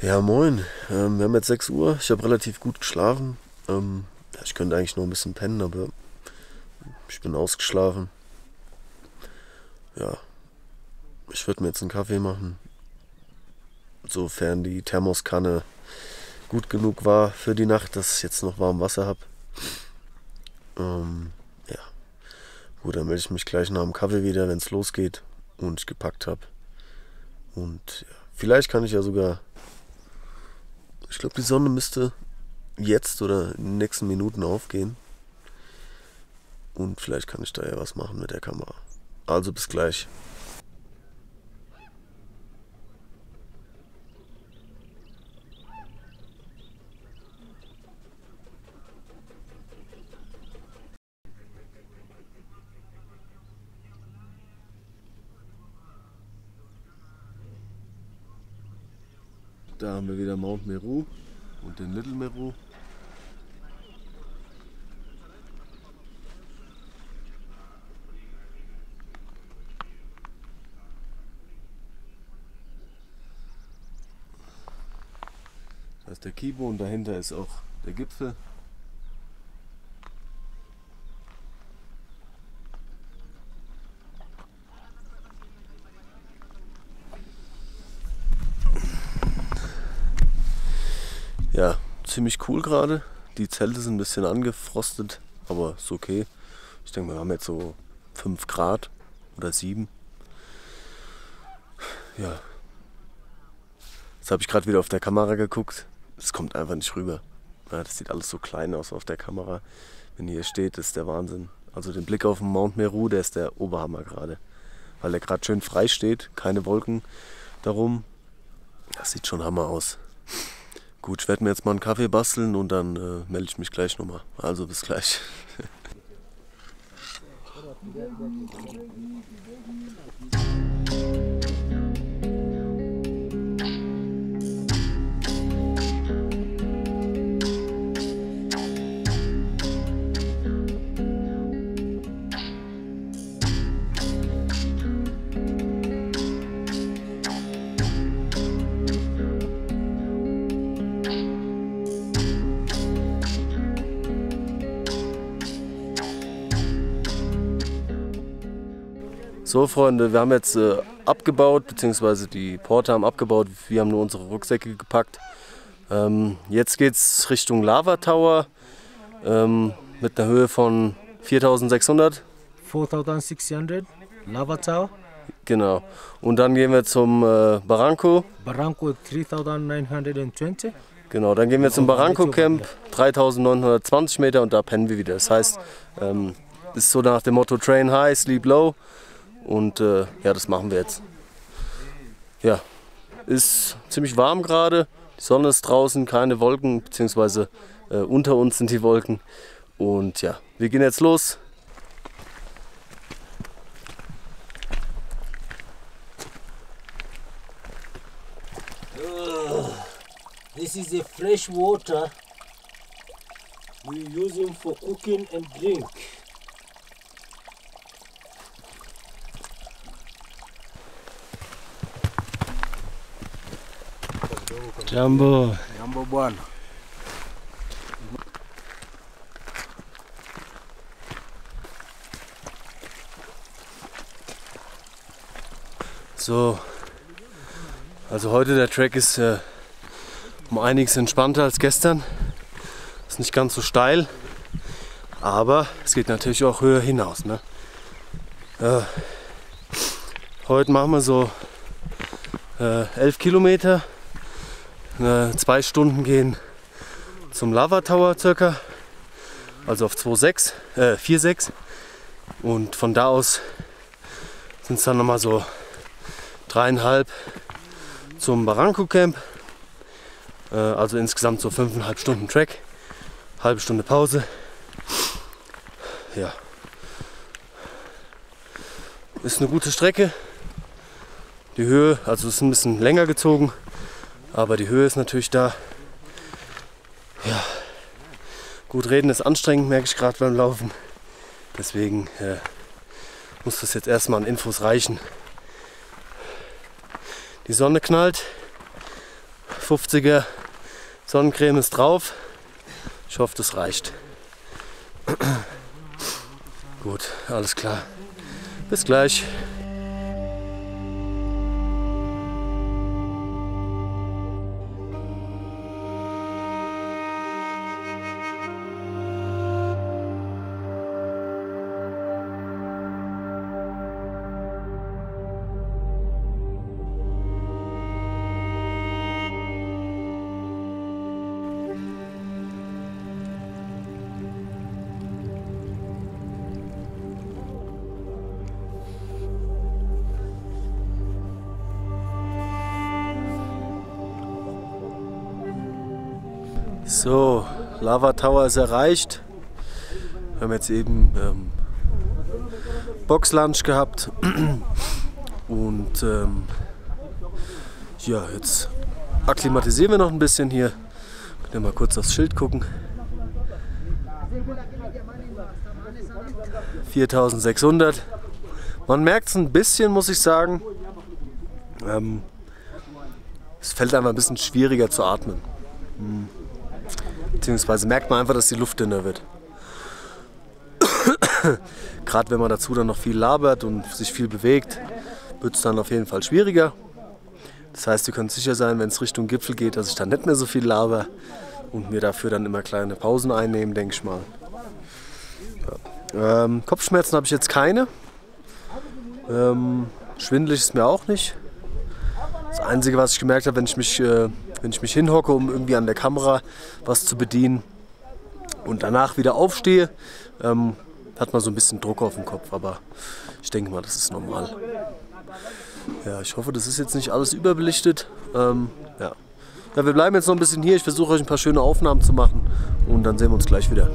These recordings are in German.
Ja, moin. Wir haben jetzt 6 Uhr. Ich habe relativ gut geschlafen. Ja, ich könnte eigentlich noch ein bisschen pennen, aber ich bin ausgeschlafen. Ja, ich würde mir jetzt einen Kaffee machen, sofern die Thermoskanne gut genug war für die Nacht, dass ich jetzt noch warm Wasser habe. Ja, gut, dann melde ich mich gleich nach dem Kaffee wieder, wenn es losgeht und ich gepackt habe. Und ja, vielleicht kann ich ja sogar, ich glaube, die Sonne müsste jetzt oder in den nächsten Minuten aufgehen. Und vielleicht kann ich da ja was machen mit der Kamera. Also bis gleich. Da haben wir wieder Mount Meru und den Little Meru. Da ist der Kibo und dahinter ist auch der Gipfel. Ja, ziemlich cool gerade. Die Zelte sind ein bisschen angefrostet, aber ist okay. Ich denke, wir haben jetzt so 5 Grad oder 7. Ja. Jetzt habe ich gerade wieder auf der Kamera geguckt. Es kommt einfach nicht rüber. Ja, das sieht alles so klein aus auf der Kamera. Wenn ihr hier steht, ist der Wahnsinn. Also den Blick auf den Mount Meru, der ist der Oberhammer gerade. Weil der gerade schön frei steht, keine Wolken darum. Das sieht schon Hammer aus. Gut, ich werde mir jetzt mal einen Kaffee basteln und dann melde ich mich gleich nochmal. Also bis gleich. So Freunde, wir haben jetzt abgebaut, beziehungsweise die Porter haben abgebaut, wir haben nur unsere Rucksäcke gepackt. Jetzt geht es Richtung Lava Tower mit einer Höhe von 4600. 4,600 Lava Tower. Genau. Und dann gehen wir zum Barranco. Barranco 3,920. Genau, dann gehen wir zum Barranco Camp, 3920 Meter und da pennen wir wieder. Das heißt, ist so nach dem Motto Train High, Sleep Low. Und ja, das machen wir jetzt. Ja, ist ziemlich warm gerade. Die Sonne ist draußen, keine Wolken, beziehungsweise unter uns sind die Wolken. Und ja, wir gehen jetzt los. This is a fresh water we using for cooking and drink. Jambo. Jambo bwana. So, also heute der Track ist um einiges entspannter als gestern. Ist nicht ganz so steil, aber es geht natürlich auch höher hinaus. Ne? Heute machen wir so 11 Kilometer. 2 Stunden gehen zum Lava Tower circa, also auf 4,6 und von da aus sind es dann nochmal so 3,5 zum Barranco Camp, also insgesamt so 5,5 Stunden Track, halbe Stunde Pause. Ja, ist eine gute Strecke, die Höhe, also ist ein bisschen länger gezogen. Aber die Höhe ist natürlich da. Ja, gut, reden ist anstrengend, merke ich gerade beim Laufen. Deswegen muss das jetzt erstmal an Infos reichen. Die Sonne knallt 50er Sonnencreme ist drauf. Ich hoffe, das reicht. Gut, alles klar. Bis gleich. So, Lava Tower ist erreicht. Wir haben jetzt eben Boxlunch gehabt und ja, jetzt akklimatisieren wir noch ein bisschen hier. Könnt ihr mal kurz aufs Schild gucken. 4600. Man merkt es ein bisschen, muss ich sagen. Es fällt einfach ein bisschen schwieriger zu atmen. Beziehungsweise merkt man einfach, dass die Luft dünner wird. Gerade wenn man dazu dann noch viel labert und sich viel bewegt, wird es dann auf jeden Fall schwieriger. Das heißt, ihr könnt sicher sein, wenn es Richtung Gipfel geht, dass ich dann nicht mehr so viel laber und mir dafür dann immer kleine Pausen einnehmen, denke ich mal. Ja. Kopfschmerzen habe ich jetzt keine. Schwindelig ist mir auch nicht. Das Einzige, was ich gemerkt habe, wenn ich mich hinhocke, um irgendwie an der Kamera was zu bedienen und danach wieder aufstehe, hat man so ein bisschen Druck auf dem Kopf, aber ich denke mal, das ist normal. Ja, ich hoffe, das ist jetzt nicht alles überbelichtet. Ja, wir bleiben jetzt noch ein bisschen hier. Ich versuche euch ein paar schöne Aufnahmen zu machen und dann sehen wir uns gleich wieder.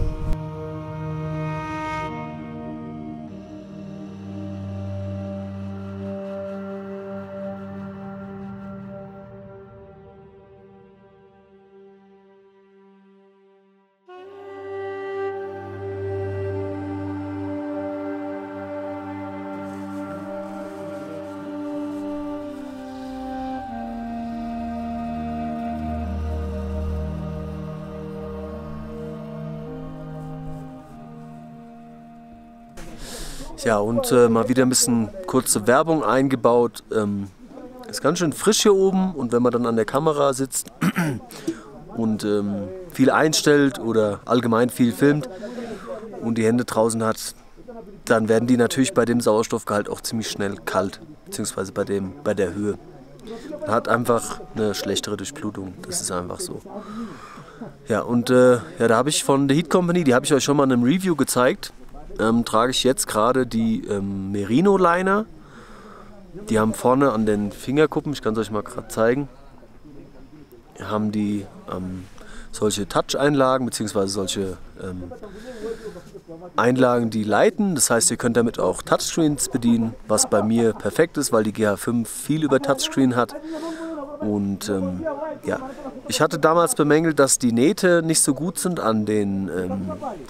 Ja, und mal wieder ein bisschen kurze Werbung eingebaut. Ist ganz schön frisch hier oben und wenn man dann an der Kamera sitzt und viel einstellt oder allgemein viel filmt und die Hände draußen hat, dann werden die natürlich bei dem Sauerstoffgehalt auch ziemlich schnell kalt, beziehungsweise bei der Höhe. Man hat einfach eine schlechtere Durchblutung, das ist einfach so. Ja, und ja, da habe ich von The Heat Company, die habe ich euch schon mal in einem Review gezeigt, trage ich jetzt gerade die Merino Liner. Die haben vorne an den Fingerkuppen, ich kann es euch mal gerade zeigen, haben die solche Touch-Einlagen bzw. solche Einlagen, die leiten. Das heißt, ihr könnt damit auch Touchscreens bedienen, was bei mir perfekt ist, weil die GH5 viel über Touchscreen hat. Und ja, ich hatte damals bemängelt, dass die Nähte nicht so gut sind an den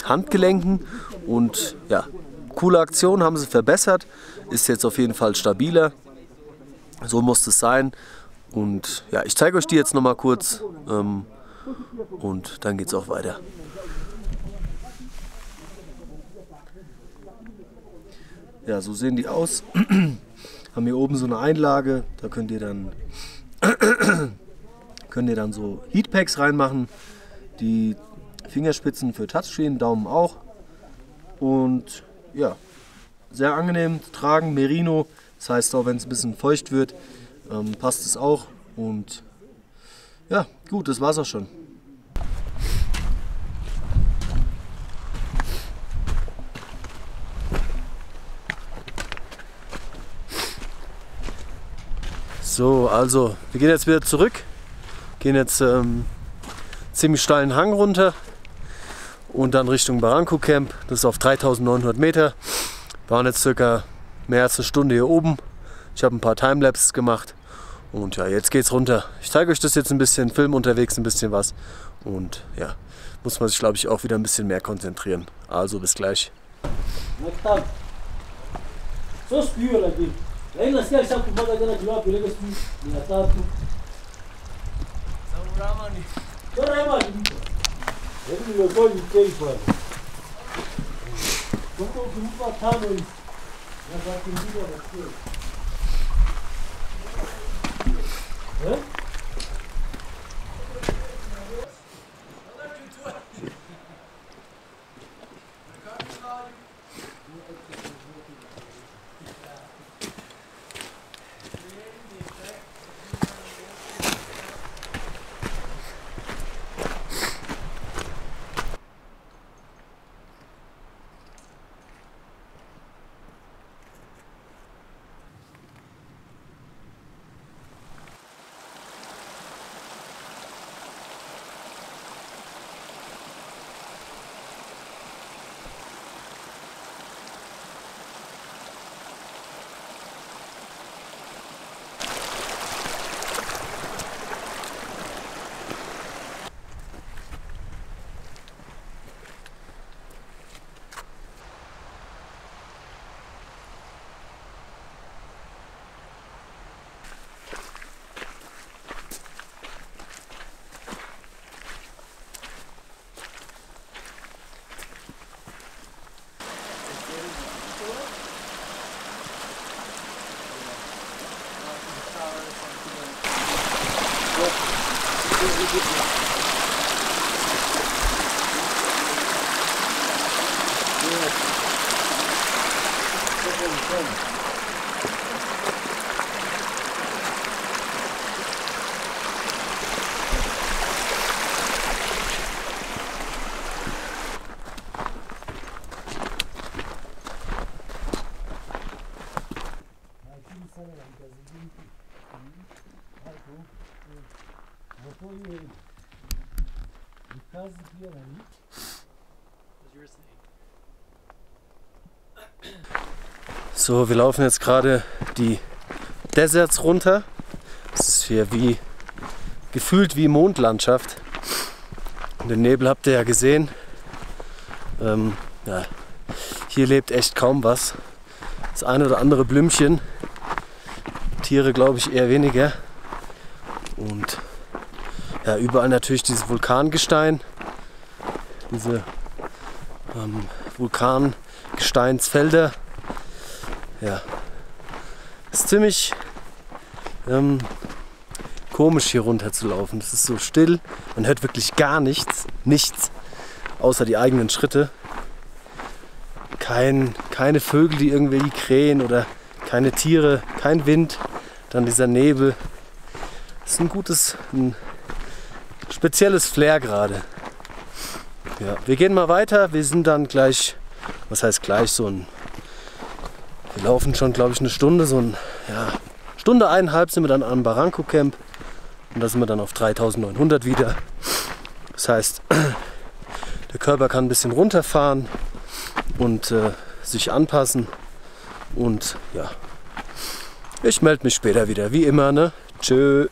Handgelenken. Und ja, coole Aktion, haben sie verbessert. Ist jetzt auf jeden Fall stabiler. So muss es sein. Und ja, ich zeige euch die jetzt nochmal kurz. Und dann geht es auch weiter. Ja, so sehen die aus. Haben hier oben so eine Einlage. Da könnt ihr dann so Heatpacks reinmachen. Die Fingerspitzen für Touchscreen, Daumen auch. Und ja, sehr angenehm zu tragen. Merino, das heißt auch wenn es ein bisschen feucht wird, passt es auch. Und ja, gut, das war's auch schon. So, also wir gehen jetzt wieder zurück, gehen jetzt ziemlich steilen Hang runter und dann Richtung Barranco Camp. Das ist auf 3900 Meter. Wir waren jetzt circa mehr als eine Stunde hier oben. Ich habe ein paar Timelapses gemacht und ja, jetzt geht's runter. Ich zeige euch das jetzt ein bisschen, film unterwegs ein bisschen was und ja, muss man sich glaube ich auch wieder ein bisschen mehr konzentrieren. Also bis gleich. Aí nasikia alishakumwaga jana juu hapo ile siku 300. So, wir laufen jetzt gerade die Deserts runter. Das ist hier wie gefühlt wie Mondlandschaft. Den Nebel habt ihr ja gesehen. Ja, hier lebt echt kaum was. Das eine oder andere Blümchen. Tiere glaube ich eher weniger. Und ja, überall natürlich dieses Vulkangestein. Diese Vulkangesteinsfelder. Ja, ist ziemlich komisch hier runter zu laufen. Es ist so still, man hört wirklich gar nichts, außer die eigenen Schritte. Keine Vögel, die irgendwie krähen oder keine Tiere, kein Wind, dann dieser Nebel. Das ist ein spezielles Flair gerade. Ja, wir gehen mal weiter, wir sind dann gleich, was heißt gleich, wir laufen schon, glaube ich, eine Stunde, Stunde 1,5 sind wir dann am Barranco Camp und da sind wir dann auf 3900 wieder. Das heißt, der Körper kann ein bisschen runterfahren und sich anpassen und ja, ich melde mich später wieder, wie immer, ne? Tschö.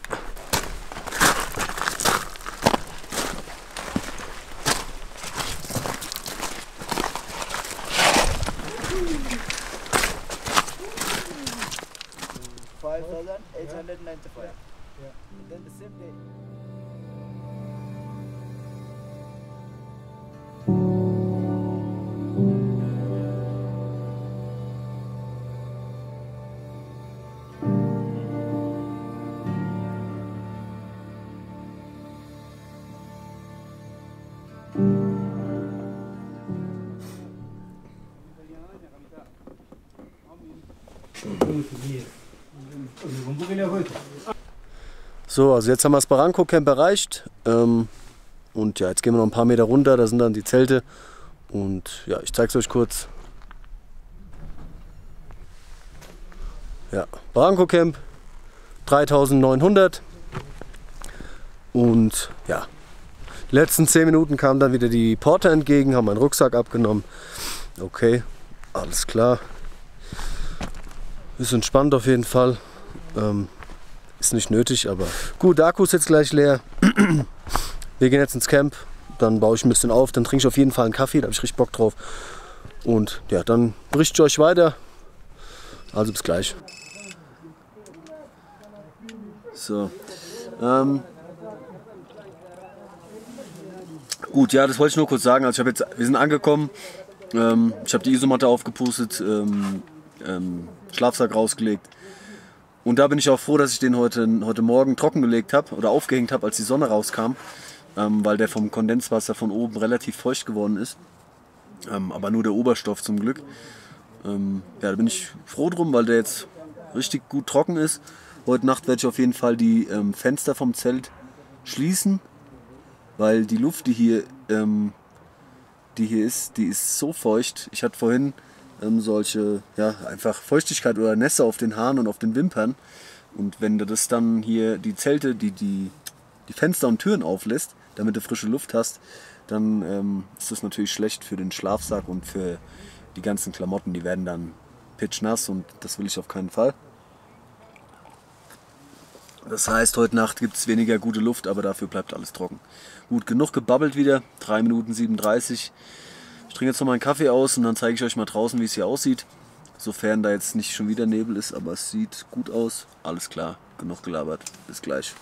So, also jetzt haben wir das Barranco Camp erreicht und ja, jetzt gehen wir noch ein paar Meter runter, da sind dann die Zelte und ja, ich zeige es euch kurz. Ja, Barranco Camp 3900 und ja, die letzten 10 Minuten kamen dann wieder die Porter entgegen, haben meinen Rucksack abgenommen. Okay, alles klar. Ist entspannt auf jeden Fall. Ist nicht nötig, aber gut, der Akku ist jetzt gleich leer. Wir gehen jetzt ins Camp, dann baue ich ein bisschen auf, dann trinke ich auf jeden Fall einen Kaffee, da habe ich richtig Bock drauf. Und ja, dann berichte ich euch weiter. Also bis gleich. So, Gut, ja, das wollte ich nur kurz sagen. Also wir sind angekommen, ich habe die Isomatte aufgepustet, Schlafsack rausgelegt. Und da bin ich auch froh, dass ich den heute Morgen trockengelegt habe oder aufgehängt habe, als die Sonne rauskam, weil der vom Kondenswasser von oben relativ feucht geworden ist. Aber nur der Oberstoff zum Glück. Ja, da bin ich froh drum, weil der jetzt richtig gut trocken ist. Heute Nacht werde ich auf jeden Fall die Fenster vom Zelt schließen, weil die Luft, die hier ist, die ist so feucht. Ich hatte vorhin solche, ja, einfach Feuchtigkeit oder Nässe auf den Haaren und auf den Wimpern. Und wenn du das dann hier, die Zelte, die Fenster und Türen auflässt, damit du frische Luft hast, dann ist das natürlich schlecht für den Schlafsack und für die ganzen Klamotten. Die werden dann pitschnass und das will ich auf keinen Fall. Das heißt, heute Nacht gibt es weniger gute Luft, aber dafür bleibt alles trocken. Gut, genug gebabbelt wieder. 3 Minuten 37. Ich trinke jetzt noch mal einen Kaffee aus und dann zeige ich euch mal draußen, wie es hier aussieht. Sofern da jetzt nicht schon wieder Nebel ist, aber es sieht gut aus. Alles klar, genug gelabert. Bis gleich.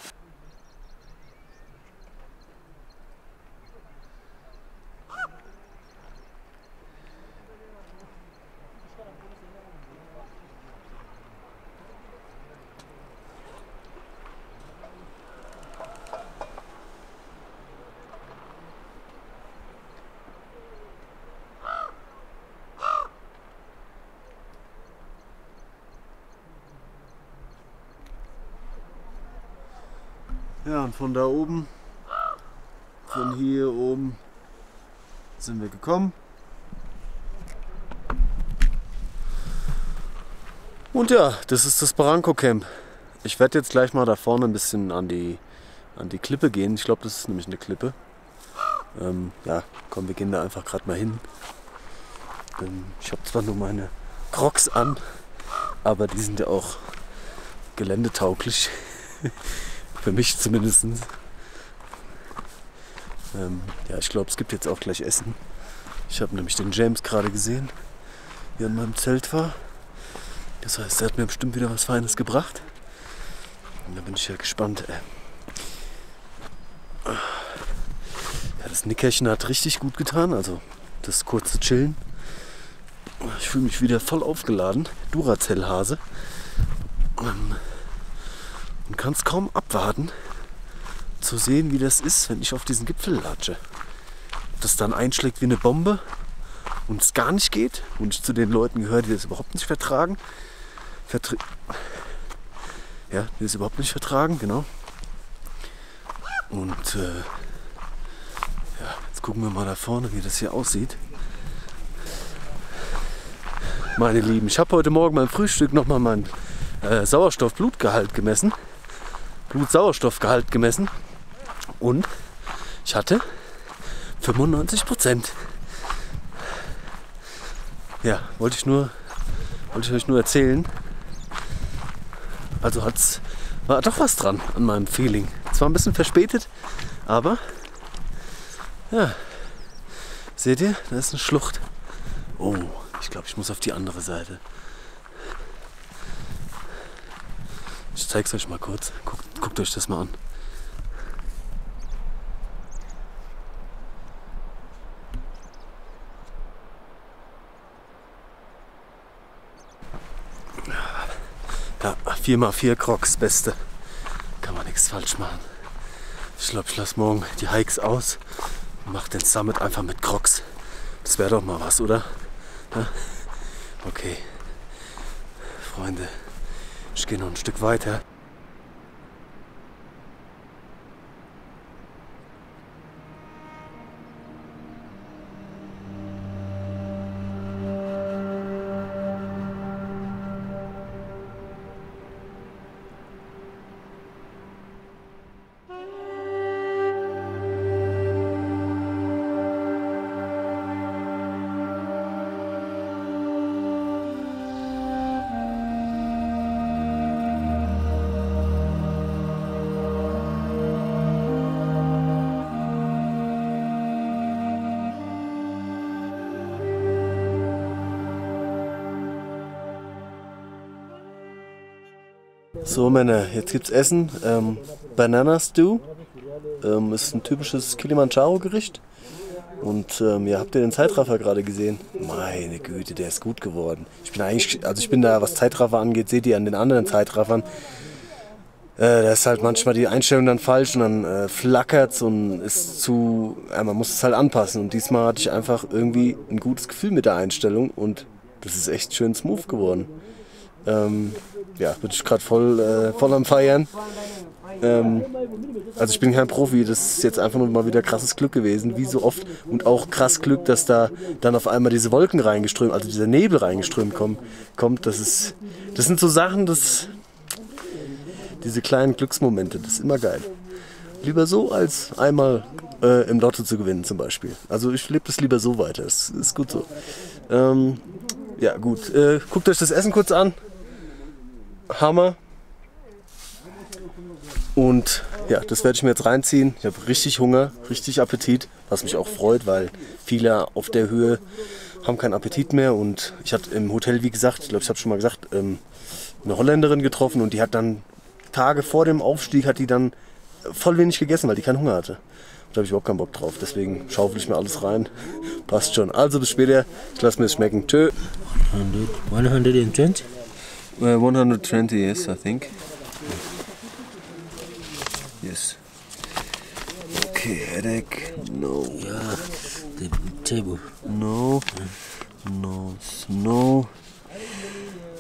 Ja, und von da oben, von hier oben sind wir gekommen. Und ja, das ist das Barranco Camp. Ich werde jetzt gleich mal da vorne ein bisschen an die Klippe gehen. Ich glaube, das ist nämlich eine Klippe. Ja, komm, wir gehen da einfach gerade mal hin. Ich habe zwar nur meine Crocs an, aber die sind ja auch geländetauglich. Für mich zumindest. Ja, ich glaube, es gibt jetzt auch gleich Essen. Ich habe nämlich den James gerade gesehen, wie er an meinem Zelt war. Das heißt, er hat mir bestimmt wieder was Feines gebracht. Und da bin ich ja gespannt. Ja, das Nickerchen hat richtig gut getan, also das kurze Chillen. Ich fühle mich wieder voll aufgeladen. Duracell-Hase. Und kann es kaum abwarten, zu sehen, wie das ist, wenn ich auf diesen Gipfel latsche. Ob das dann einschlägt wie eine Bombe und es gar nicht geht und ich zu den Leuten gehöre, die das überhaupt nicht vertragen. Ja, die das überhaupt nicht vertragen, genau. Und ja, jetzt gucken wir mal da vorne, wie das hier aussieht. Meine Lieben, ich habe heute Morgen beim Frühstück nochmal meinen Sauerstoff-Blutgehalt gemessen. Blutsauerstoffgehalt gemessen und ich hatte 95%. Ja, wollte ich euch nur erzählen. Also war doch was dran an meinem Feeling. Zwar ein bisschen verspätet, aber ja, seht ihr, da ist eine Schlucht. Oh, ich glaube, ich muss auf die andere Seite. Ich zeige es euch mal kurz. Guckt euch das mal an. Ja, 4x4 Crocs, beste. Kann man nichts falsch machen. Ich glaube, ich lasse morgen die Hikes aus und mache den Summit einfach mit Crocs. Das wäre doch mal was, oder? Ja? Okay. Freunde, ich gehe noch ein Stück weiter. So Männer, jetzt gibt's Essen. Banana Stew Ist ein typisches Kilimanjaro-Gericht. Und ja, habt ihr den Zeitraffer gerade gesehen? Meine Güte, der ist gut geworden. Ich bin da, was Zeitraffer angeht, seht ihr an den anderen Zeitraffern. Da ist halt manchmal die Einstellung dann falsch und dann flackert es und ist zu. Man muss es halt anpassen. Und diesmal hatte ich einfach irgendwie ein gutes Gefühl mit der Einstellung und das ist echt schön smooth geworden. Ja, bin ich gerade voll am Feiern. Also ich bin kein Profi, das ist jetzt einfach nur mal wieder krasses Glück gewesen, wie so oft. Und auch krass Glück, dass da dann auf einmal diese Wolken reingeströmt, also dieser Nebel reingeströmt kommt. Das sind so Sachen, diese kleinen Glücksmomente, das ist immer geil. Lieber so, als einmal im Lotto zu gewinnen zum Beispiel. Also ich lebe das lieber so weiter, das ist gut so. Ja gut, guckt euch das Essen kurz an. Hammer. Und ja, das werde ich mir jetzt reinziehen. Ich habe richtig Hunger, richtig Appetit, was mich auch freut, weil viele auf der Höhe haben keinen Appetit mehr. Und ich hatte im Hotel, wie gesagt, ich glaube, ich habe schon mal gesagt, eine Holländerin getroffen und die hat dann Tage vor dem Aufstieg hat die dann voll wenig gegessen, weil die keinen Hunger hatte. Da habe ich überhaupt keinen Bock drauf, deswegen schaufel ich mir alles rein. Passt schon. Also bis später, ich lasse mir es schmecken. Tschö. 120? 120, yes, I think. Yes. Okay, headache. No. Yeah, the table. No. No.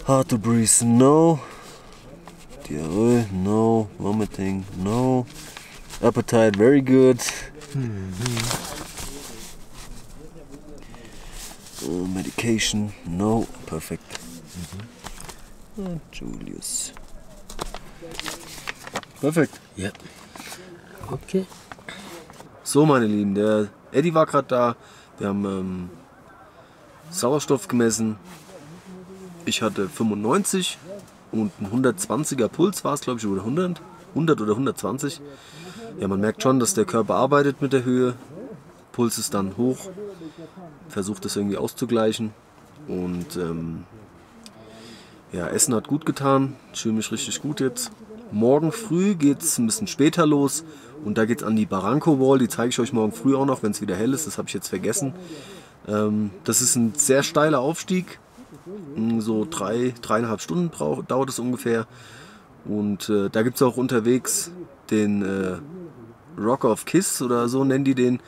Hard to breathe. No. Diarrhea. No. Vomiting. No. Appetite. Very good. Medication. No. Perfect. Julius. Perfekt. Ja. Okay. So, meine Lieben, der Eddie war gerade da. Wir haben Sauerstoff gemessen. Ich hatte 95 und ein 120er Puls war es, glaube ich, oder 100 oder 120. Ja, man merkt schon, dass der Körper arbeitet mit der Höhe. Puls ist dann hoch. Versucht das irgendwie auszugleichen. Und ja, Essen hat gut getan. Ich fühle mich richtig gut jetzt. Morgen früh geht es ein bisschen später los und da geht es an die Barranco Wall. Die zeige ich euch morgen früh auch noch, wenn es wieder hell ist. Das habe ich jetzt vergessen. Das ist ein sehr steiler Aufstieg. So 3,5 Stunden dauert es ungefähr. Und da gibt es auch unterwegs den Rock of Kiss oder so nennen die den.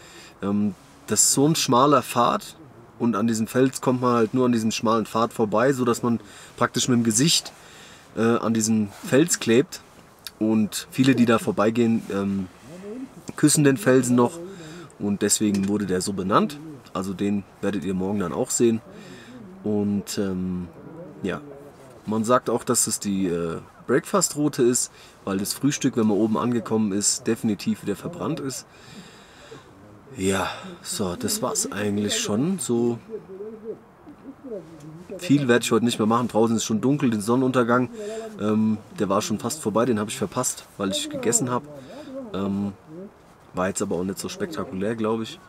Das ist so ein schmaler Pfad und an diesem Fels kommt man halt nur an diesem schmalen Pfad vorbei, sodass man praktisch mit dem Gesicht an diesem Fels klebt. Und viele, die da vorbeigehen, küssen den Felsen noch und deswegen wurde der so benannt. Also den werdet ihr morgen dann auch sehen. Und ja, man sagt auch, dass es die Breakfast-Route ist, weil das Frühstück, wenn man oben angekommen ist, definitiv wieder verbrannt ist. Ja, so, das war's eigentlich schon. So viel werde ich heute nicht mehr machen. Draußen ist schon dunkel, den Sonnenuntergang, der war schon fast vorbei, den habe ich verpasst, weil ich gegessen habe. War jetzt aber auch nicht so spektakulär, glaube ich.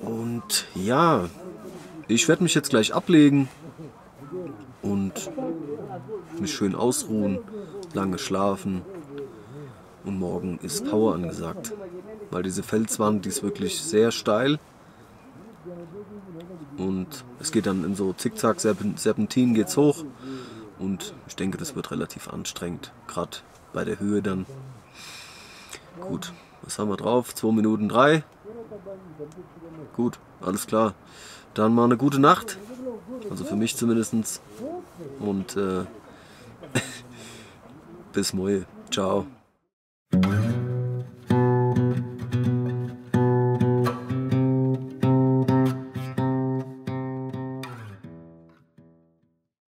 Und ja, ich werde mich jetzt gleich ablegen und mich schön ausruhen, lange schlafen. Und morgen ist Power angesagt, weil diese Felswand, die ist wirklich sehr steil. Und es geht dann in so Zickzack-Serpentinen geht's hoch. Und ich denke, das wird relativ anstrengend, gerade bei der Höhe dann. Gut, was haben wir drauf? 2 Minuten 3. Gut, alles klar. Dann mal eine gute Nacht. Also für mich zumindest. Und bis morgen. Ciao.